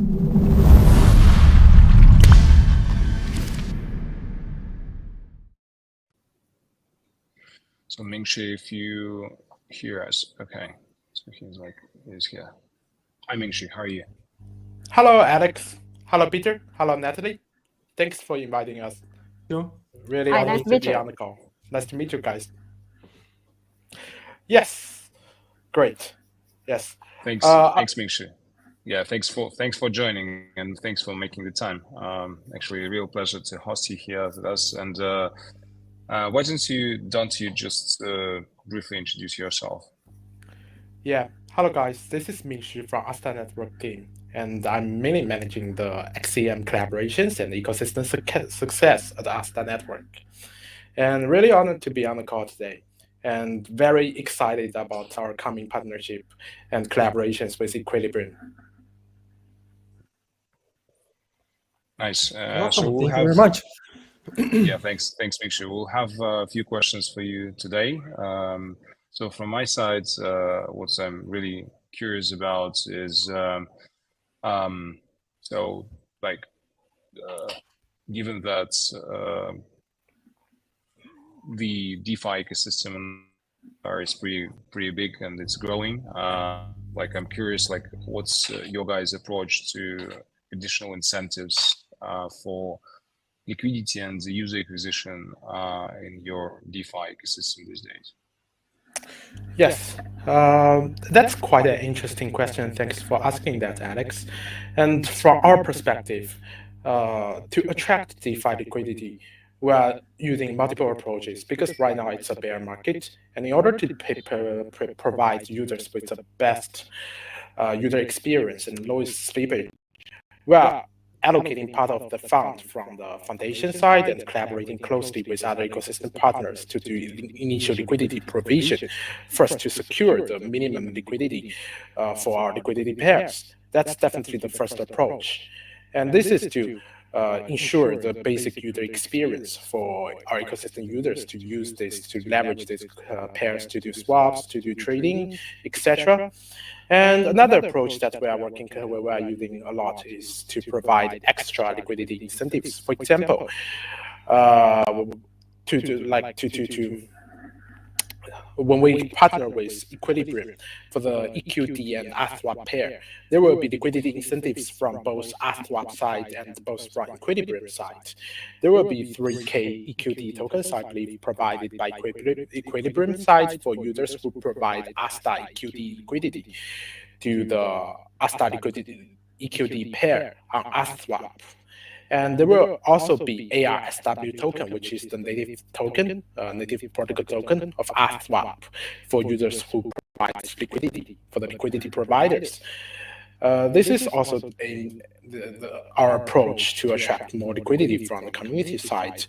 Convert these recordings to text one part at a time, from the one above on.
So Mingshi, if you hear us, okay. So he's here. Hi Mingshi, how are you? Hello, Alex. Hello, Peter. Hello, Natalie. Thanks for inviting us. Really Hi, honored nice to to meet be you. on the call. Nice to meet you guys. Yes, great. Yes. Thanks, Mingshi. Yeah, thanks for joining and thanks for making the time. Actually, a real pleasure to host you here with us. And why don't you just briefly introduce yourself? Yeah. Hello, guys. This is Mingshi from Astar Network team, and I'm mainly managing the XCM collaborations and ecosystem success at Astar Network. And really honored to be on the call today, and very excited about our coming partnership and collaborations with Equilibrium. Nice. Awesome. So we'll Thank have, you very much. yeah, thanks, Mingshi. We'll have a few questions for you today. So from my side, what I'm really curious about is, so like, given that the DeFi ecosystem is pretty big and it's growing, like I'm curious, like what's your guys' approach to additional incentives for liquidity and the user acquisition in your DeFi ecosystem these days? Yes, that's quite an interesting question. Thanks for asking that, Alex. And from our perspective, to attract DeFi liquidity, we are using multiple approaches because right now it's a bear market. And in order to provide users with the best user experience and lowest slippage, we are allocating part of the fund from the foundation side and collaborating closely with other ecosystem partners to do initial liquidity provision, first to secure the minimum liquidity for our liquidity pairs. That's definitely the first approach. And this is to ensure the basic user experience for our ecosystem users to use this, to leverage these pairs to do swaps, to do trading, etc. And another approach that we are using a lot is to provide extra liquidity incentives. For example, when we partner with Equilibrium for the EQD and ASWAP pair, there will be liquidity incentives from both ASWAP side and both from Equilibrium side. There will be 3K EQD tokens, I believe, provided by Equilibrium side for users who provide Astar EQD liquidity to the Astar liquidity EQD pair on ASWAP. And there will also be ARSW token, which is the native token, native protocol token of ASWAP for users who provide liquidity for the liquidity providers. This is also our approach to attract more liquidity from the community side,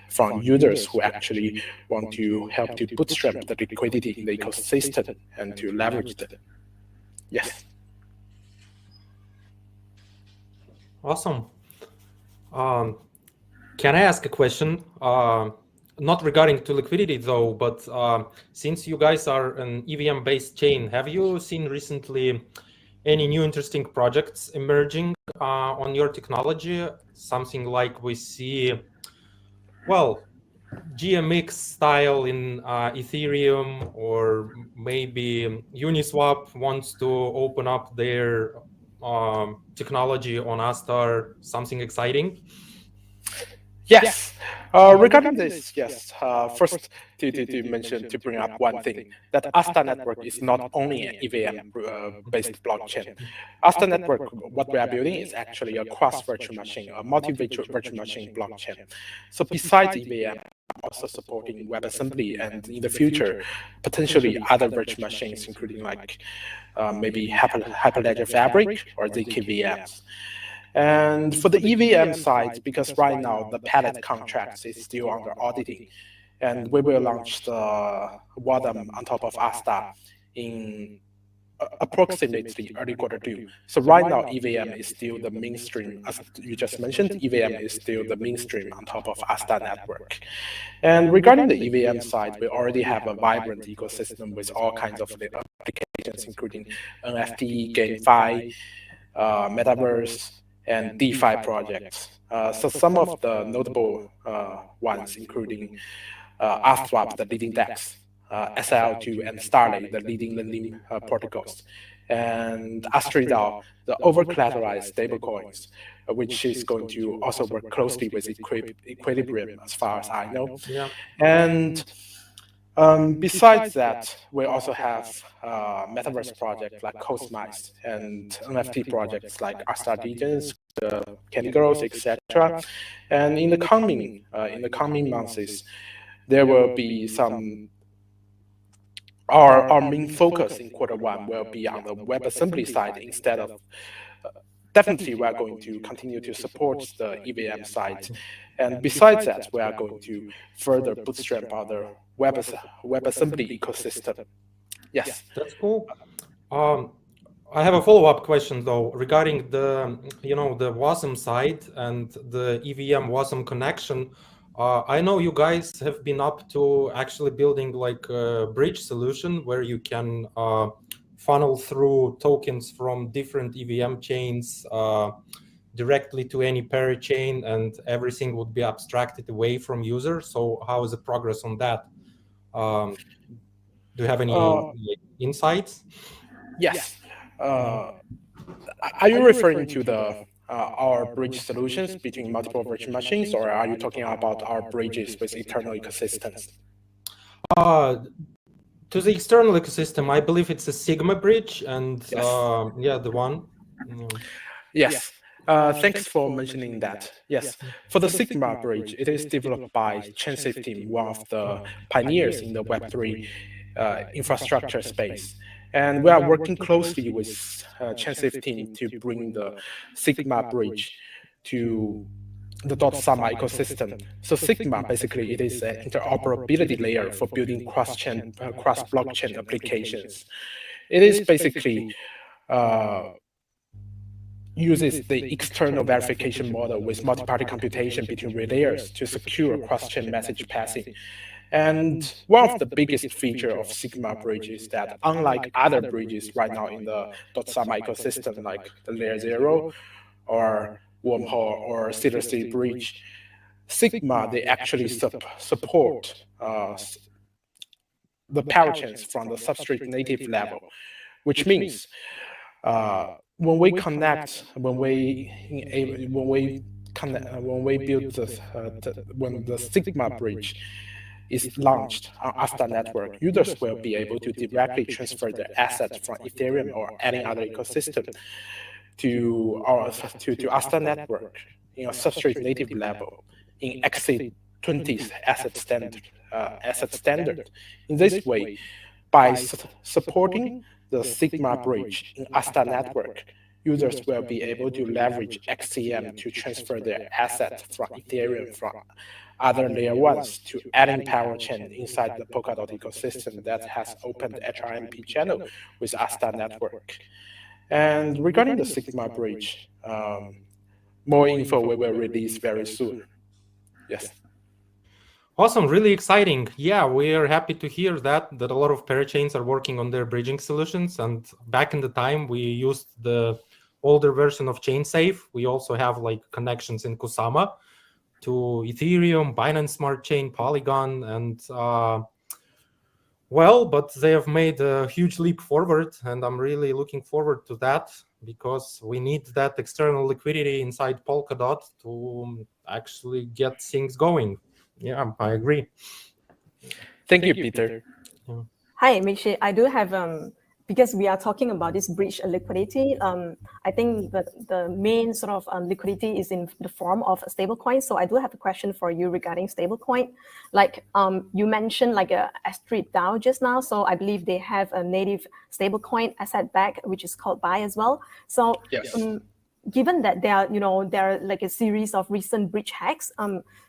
from users who actually want to help to bootstrap the liquidity in the ecosystem and to leverage it. Yes. Awesome. Can I ask a question? Not regarding to liquidity though, but since you guys are an EVM-based chain, have you seen recently any new interesting projects emerging on your technology? Something like we see, well, GMX style in Ethereum, or maybe Uniswap wants to open up their technology on Astar, something exciting? Yes. Regarding this, yes. First, to bring up one thing, that Astar Network is not only an EVM-based blockchain. Astar Network, what we are building is actually a cross-virtual machine, a multi-virtual machine blockchain. So besides EVM, also supporting WebAssembly, and in the future, potentially other virtual machines, including like maybe Hyperledger Fabric or ZKVMs. And for the EVM side, because right now the pallet contracts is still under auditing, and we will launch the WASM on top of Astar in approximately early Q2. So right now, EVM is still the mainstream, as you just mentioned. EVM is still the mainstream on top of Astar Network. And regarding the EVM side, we already have a vibrant ecosystem with all kinds of applications, including NFT, GameFi, metaverse, and DeFi projects. So some of the notable ones, including Astar, the leading dApps, SL2 and Starlay, the leading lending protocols, and Astar, the over-collateralized stablecoins, which is going to also work closely with Equilibrium, as far as I know. Yeah. And besides that, we also have metaverse projects like Cosmice and NFT projects like Astar Legends, Candy Girls, etc. And in the coming months, there will be some. Our main focus in Q1 will be on the WebAssembly side instead of. Definitely, we are going to continue to support the EVM side. And besides that, we are going to further bootstrap our WebAssembly ecosystem. Yes. That's cool. I have a follow-up question though regarding the the WASM side and the EVM WASM connection. I know you guys have been up to actually building like a bridge solution where you can funnel through tokens from different EVM chains directly to any Parachain, and everything would be abstracted away from users. So how is the progress on that? Do you have any insights? Yes. Are you referring to the our bridge solutions between multiple virtual machines, or are you talking about our bridges with internal ecosystems? To the external ecosystem, I believe it's a Sigma bridge, and Yes. yeah, the one. Yes. Thanks for mentioning that. Yes, for the Sigma bridge, it is developed by ChainSafe team, one of the pioneers in the Web3 infrastructure space. And we are working closely with ChainSafe team to bring the Sigma bridge to the Kusama ecosystem. So Sigma, basically, it is an interoperability layer for building cross-chain, cross-blockchain applications. It is basically uses the external verification model with multi-party computation between layers to secure cross-chain message passing. And one of the biggest features of Sigma bridge is that unlike other bridges right now in the Kusama ecosystem, like the Layer 0 or Wormhole or C2C bridge, Sigma, they actually support the parachains from the substrate native level, which means when we build when the Sigma bridge is launched on Astar Network, users will be able to directly transfer their assets from Ethereum or any other ecosystem to Astar Network in a substrate native level in XC20 asset standard. In this way, by supporting the Sigma bridge in Astar Network, users will be able to leverage XCM to transfer their assets from Ethereum from other layer ones to adding Parachain inside the Polkadot ecosystem that has opened HRMP channel with Astar Network. And regarding the Sigma bridge, more info we will release very soon. Yes. Awesome, really exciting. Yeah, we are happy to hear that a lot of parachains are working on their bridging solutions. And back in the time, we used the older version of ChainSafe. We also have like connections in Kusama to Ethereum, Binance Smart Chain, Polygon, and well, but they have made a huge leap forward, and I'm really looking forward to that because we need that external liquidity inside Polkadot to actually get things going. Yeah, I agree. Thank you, Peter. Hi, Mingshi. I do have because we are talking about this bridge liquidity. I think that the main sort of liquidity is in the form of a stablecoin. So I do have a question for you regarding stablecoin. Like you mentioned, like a Astar DAO just now. So I believe they have a native stablecoin asset back, which is called BUY as well. So yes. Given that there are like a series of recent bridge hacks,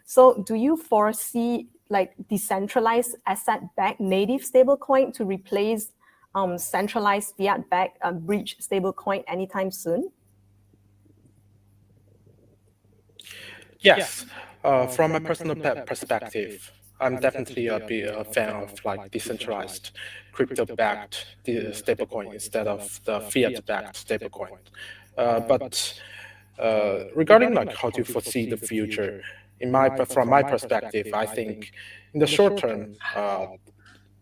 so do you foresee like decentralized asset-backed native stablecoin to replace centralized fiat-backed bridge stablecoin anytime soon? Yes. From a personal perspective, I'm definitely a fan of like decentralized crypto-backed stablecoin instead of the fiat-backed stablecoin. But regarding like how to foresee the future, from my perspective, I think in the short term,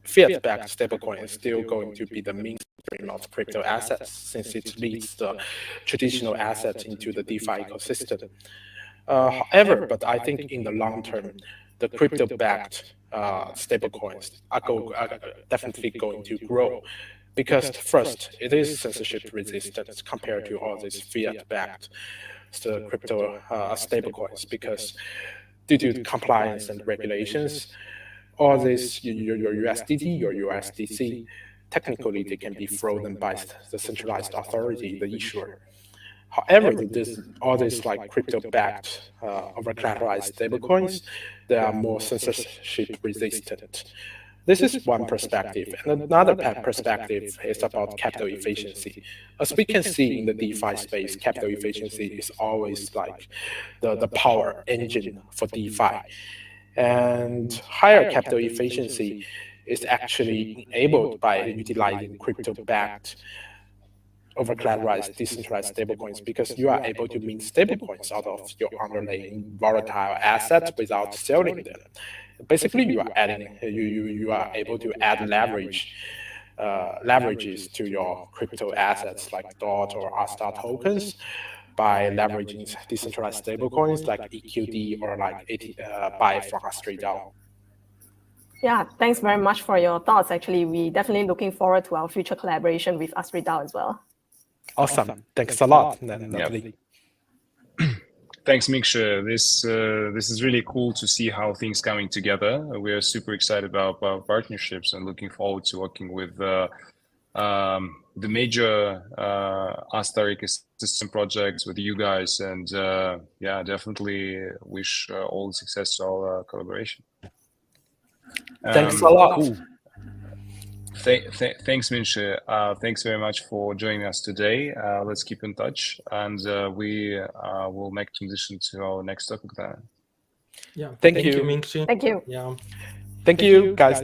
fiat-backed stablecoin is still going to be the mainstream of crypto assets, since it leads the traditional assets into the DeFi ecosystem. However, but I think in the long term, the crypto-backed stablecoins are definitely going to grow, because first, it is censorship resistant compared to all these fiat-backed crypto stablecoins, because due to compliance and regulations, all this, your USDT, your USDC, technically they can be frozen by the centralized authority, the issuer. However, all these like crypto-backed over-collateralized stablecoins, they are more censorship resistant. This is one perspective, and another perspective is about capital efficiency. As we can see in the DeFi space, capital efficiency is always like the power engine for DeFi. And higher capital efficiency is actually enabled by utilizing crypto-backed over-collateralized decentralized stablecoins, because you are able to mint stablecoins out of your underlying volatile assets without selling them. Basically, you are adding, you are able to add leverages to your crypto assets like DOT or Astar tokens by leveraging decentralized stablecoins like EQD or like buy from Astar DAO. Yeah, thanks very much for your thoughts. Actually, we definitely looking forward to our future collaboration with Astar DAO as well. Awesome. Thanks a lot, Natalie. Thanks, Mingshi. This is really cool to see how things coming together. We are super excited about partnerships and looking forward to working with the major Astar ecosystem projects with you guys. And yeah, definitely wish all the success to our collaboration. Thanks a lot. Cool. Thanks, Mingshi. Thanks very much for joining us today. Let's keep in touch, and we will make transition to our next topic then. Yeah. Thank you, Mingshi. Thank you. Yeah. Thank you, guys.